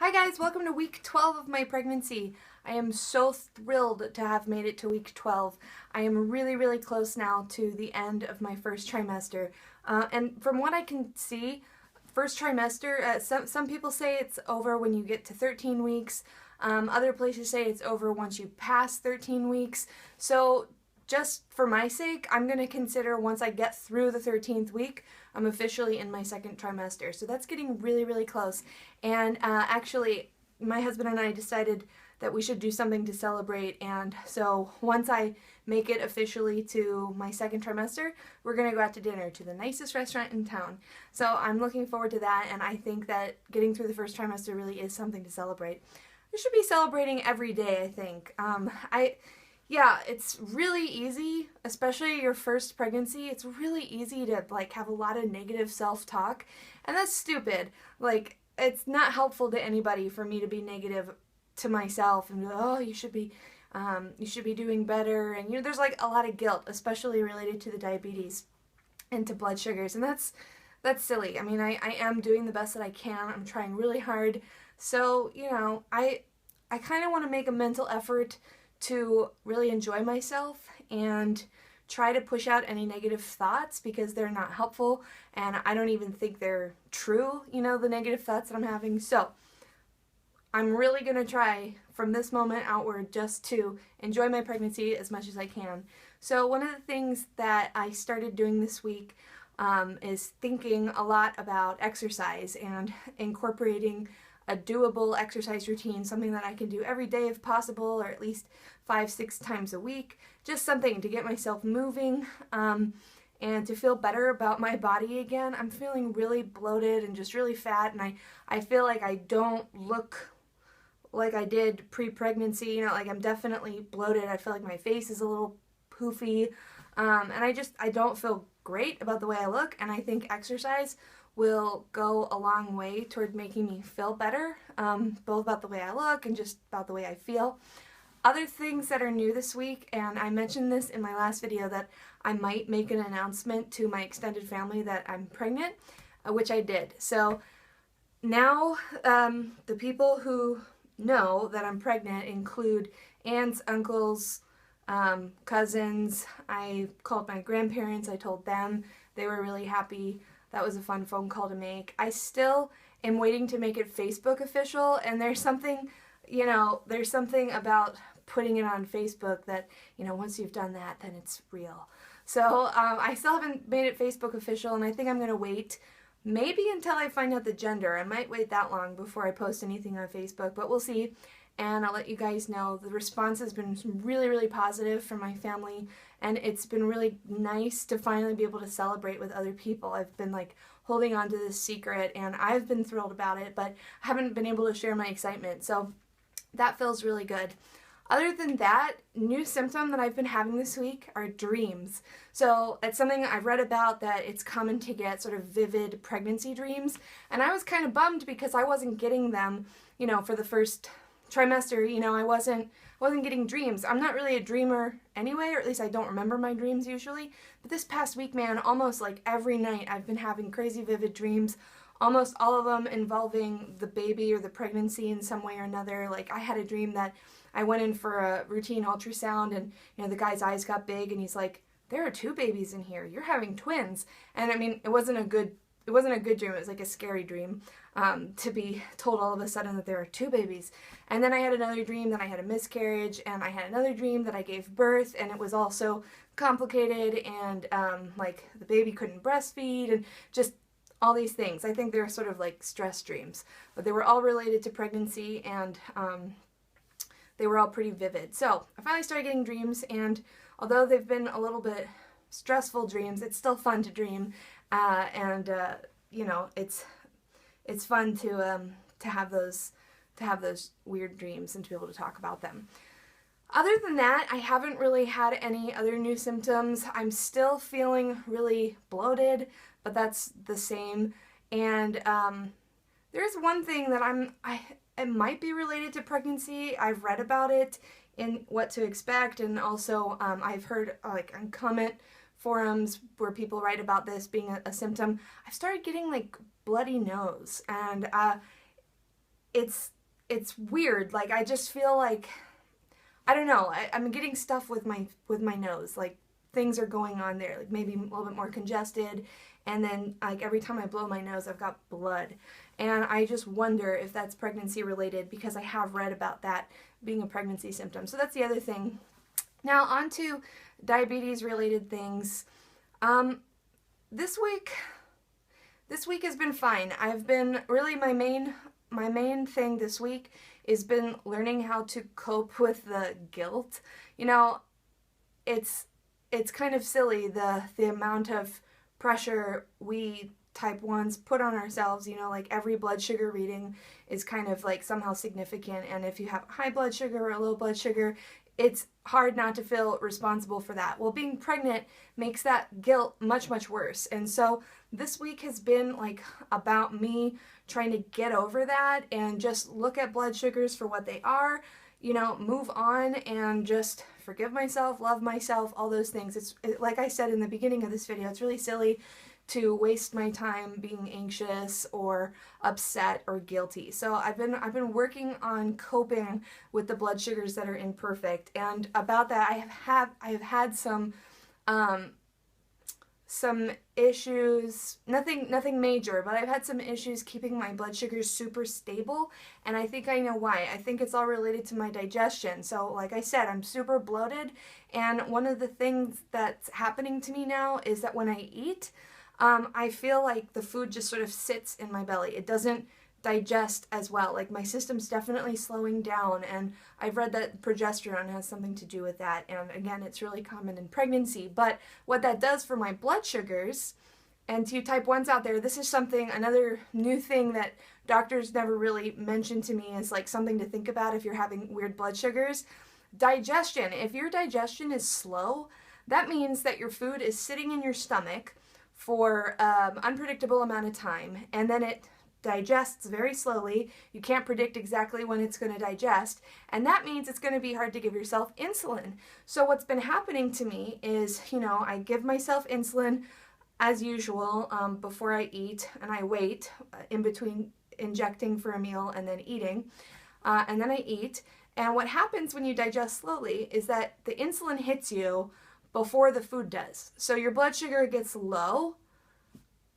Hi guys, welcome to week 12 of my pregnancy. I am so thrilled to have made it to week 12. I am really close now to the end of my first trimester. And from what I can see, first trimester, some people say it's over when you get to 13 weeks. Other places say it's over once you pass 13 weeks. So just for my sake, I'm going to consider once I get through the 13th week, I'm officially in my second trimester. So that's getting really close. And actually, my husband and I decided that we should do something to celebrate. And so once I make it officially to my second trimester, we're going to go out to dinner to the nicest restaurant in town. So I'm looking forward to that. And I think that getting through the first trimester really is something to celebrate. We should be celebrating every day, I think. Yeah, it's really easy, especially your first pregnancy. It's really easy to have a lot of negative self-talk, and that's stupid. It's not helpful to anybody for me to be negative to myself and be like, oh, you should be doing better. And there's a lot of guilt, especially related to the diabetes and to blood sugars, and that's silly. I mean, I am doing the best that I can. I'm trying really hard. So, I kind of want to make a mental effort to really enjoy myself and try to push out any negative thoughts because they're not helpful and I don't even think they're true, the negative thoughts that I'm having. So I'm really going to try from this moment outward just to enjoy my pregnancy as much as I can. So one of the things that I started doing this week is thinking a lot about exercise and incorporating a doable exercise routine, something that I can do every day if possible, or at least 5-6 times a week. Just something to get myself moving and to feel better about my body again. I'm feeling really bloated and just really fat, and I feel like I don't look like I did pre-pregnancy. I'm definitely bloated. I feel like my face is a little poofy, and I don't feel great about the way I look, and I think exercise will go a long way toward making me feel better, both about the way I look and just about the way I feel. Other things that are new this week, and I mentioned this in my last video, that I might make an announcement to my extended family that I'm pregnant, which I did. So now the people who know that I'm pregnant include aunts, uncles, cousins. I called my grandparents, I told them. They were really happy. That was a fun phone call to make. I still am waiting to make it Facebook official, and there's something about putting it on Facebook that, once you've done that, then it's real. So I still haven't made it Facebook official, and I think I'm going to wait maybe until I find out the gender. I might wait that long before I post anything on Facebook, but we'll see, and I'll let you guys know. The response has been really positive from my family, and it's been really nice to finally be able to celebrate with other people. I've been holding on to this secret, and I've been thrilled about it, but I haven't been able to share my excitement, so that feels really good. Other than that, new symptom that I've been having this week are dreams. So it's something I've read about, that it's common to get sort of vivid pregnancy dreams, and I was kind of bummed because I wasn't getting them, for the first trimester. I wasn't getting dreams. I'm not really a dreamer anyway, or at least I don't remember my dreams usually. But this past week, man, almost every night I've been having crazy vivid dreams, almost all of them involving the baby or the pregnancy in some way or another. I had a dream that I went in for a routine ultrasound, and the guy's eyes got big, and he's like, "There are 2 babies in here. You're having twins." And I mean, it wasn't a good dream. It was a scary dream, to be told all of a sudden that there are 2 babies. And then I had another dream that I had a miscarriage, and I had another dream that I gave birth, and it was also complicated, and the baby couldn't breastfeed, and just all these things. I think they're sort of stress dreams, but they were all related to pregnancy, and they were all pretty vivid. So I finally started getting dreams, and although they've been a little bit stressful dreams, it's still fun to dream, and it's fun to have those weird dreams and to be able to talk about them. Other than that, I haven't really had any other new symptoms. I'm still feeling really bloated, but that's the same. And there's one thing that it might be related to pregnancy. I've read about it in What to Expect, and also I've heard on comment forums where people write about this being a symptom. I've started getting bloody nose, and it's it's weird. Like, I just feel like, I don't know, I'm getting stuff with my nose. Like, things are going on there, like maybe a little bit more congested, and then like every time I blow my nose I've got blood, and I just wonder if that's pregnancy related, because I have read about that being a pregnancy symptom. So that's the other thing. Now on to diabetes related things. This week has been fine. I've been really, my main thing this week has been learning how to cope with the guilt. You know, it's kind of silly, the amount of pressure we type 1s put on ourselves. You know, like every blood sugar reading is kind of like somehow significant, and if you have high blood sugar or low blood sugar, it's hard not to feel responsible for that. Well, being pregnant makes that guilt much, much worse. And so this week has been like about me trying to get over that and just look at blood sugars for what they are, you know, move on and just forgive myself, love myself, all those things. Like I said in the beginning of this video, it's really silly to waste my time being anxious or upset or guilty. So I've been working on coping with the blood sugars that are imperfect, and about that I have had some issues, nothing major, but I've had some issues keeping my blood sugars super stable, and I think I know why. I think it's all related to my digestion. So like I said, I'm super bloated, and one of the things that's happening to me now is that when I eat, I feel like the food just sort of sits in my belly. It doesn't digest as well. Like, my system's definitely slowing down, and I've read that progesterone has something to do with that, and again, it's really common in pregnancy. But what that does for my blood sugars, and to you type 1s out there, this is another new thing that doctors never really mentioned to me, is like something to think about if you're having weird blood sugars. Digestion. If your digestion is slow, that means that your food is sitting in your stomach for unpredictable amount of time, and then it digests very slowly. You can't predict exactly when it's going to digest, and that means it's going to be hard to give yourself insulin. So what's been happening to me is, you know, I give myself insulin as usual before I eat, and I wait in between injecting for a meal and then eating, and then I eat. And what happens when you digest slowly is that the insulin hits you before the food does. So your blood sugar gets low,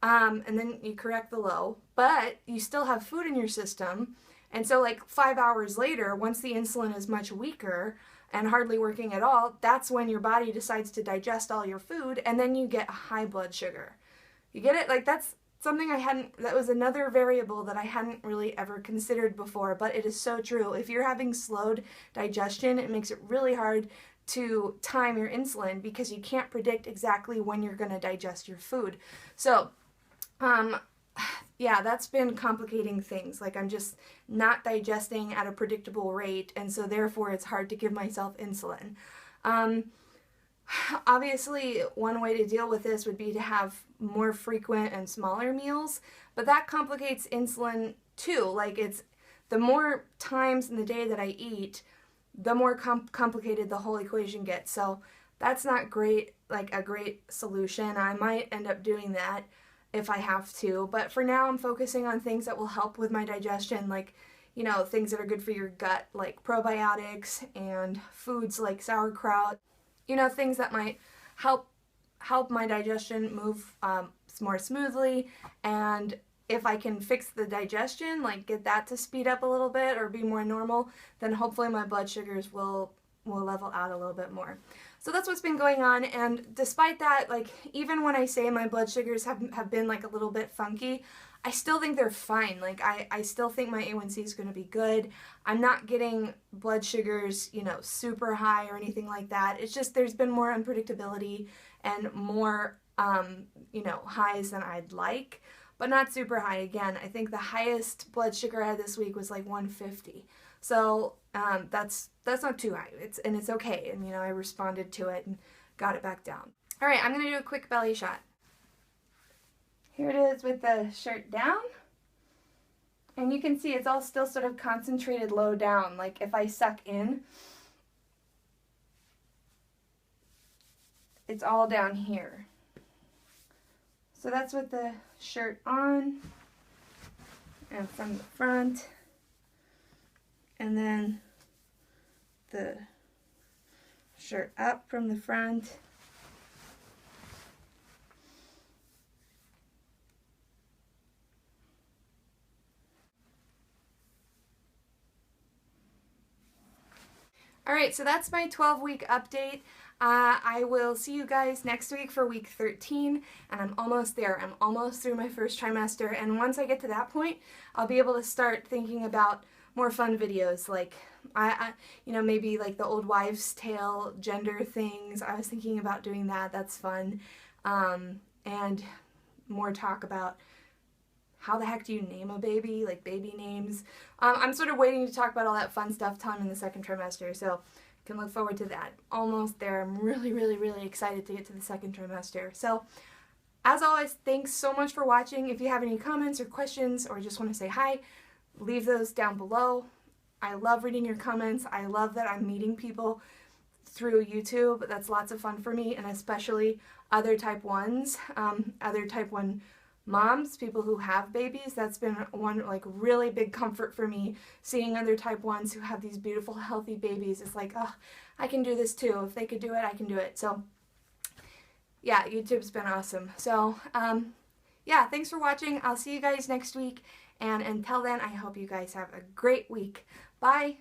and then you correct the low, but you still have food in your system. And so like 5 hours later, once the insulin is much weaker and hardly working at all, that's when your body decides to digest all your food, and then you get high blood sugar. You get it? Like, that's something that was another variable that I hadn't really ever considered before, but it is so true. If you're having slowed digestion, it makes it really hard to time your insulin, because you can't predict exactly when you're going to digest your food. So, yeah, that's been complicating things. Like, I'm just not digesting at a predictable rate, and so therefore it's hard to give myself insulin. Obviously, one way to deal with this would be to have more frequent and smaller meals, but that complicates insulin too. Like, it's the more times in the day that I eat, the more complicated the whole equation gets. So that's not great, like a great solution. I might end up doing that if I have to, but for now I'm focusing on things that will help with my digestion, like, you know, things that are good for your gut, like probiotics, and foods like sauerkraut, you know, things that might help my digestion move more smoothly. And if I can fix the digestion, like get that to speed up a little bit or be more normal, then hopefully my blood sugars will level out a little bit more. So that's what's been going on, and despite that, like, even when I say my blood sugars have been like a little bit funky, I still think they're fine. Like, I still think my A1C is going to be good. I'm not getting blood sugars, you know, super high or anything like that. It's just there's been more unpredictability and more, you know, highs than I'd like, but not super high. Again, I think the highest blood sugar I had this week was like 150. So that's not too high. It's okay. And, you know, I responded to it and got it back down. All right, I'm going to do a quick belly shot. Here it is with the shirt down. And you can see it's all still sort of concentrated low down. Like, if I suck in, it's all down here. So that's with the shirt on. And from the front. and then the shirt up from the front. Alright, so that's my 12-week update. I will see you guys next week for week 13, and I'm almost there. I'm almost through my first trimester, and once I get to that point, I'll be able to start thinking about more fun videos, like, you know, maybe like the old wives' tale gender things. I was thinking about doing that. That's fun. And more talk about how the heck do you name a baby, like baby names. I'm sort of waiting to talk about all that fun stuff till I'm in the second trimester, so can look forward to that. Almost there. I'm really, really, really excited to get to the second trimester. So, as always, thanks so much for watching. If you have any comments or questions or just want to say hi, leave those down below. I love reading your comments. I love that I'm meeting people through YouTube. That's lots of fun for me, and especially other type 1s, other type 1 moms, people who have babies. That's been one like really big comfort for me, seeing other type 1s who have these beautiful healthy babies. It's like, oh, I can do this too. If they could do it, I can do it. So yeah, YouTube's been awesome. So yeah, thanks for watching. I'll see you guys next week, and until then, I hope you guys have a great week. Bye.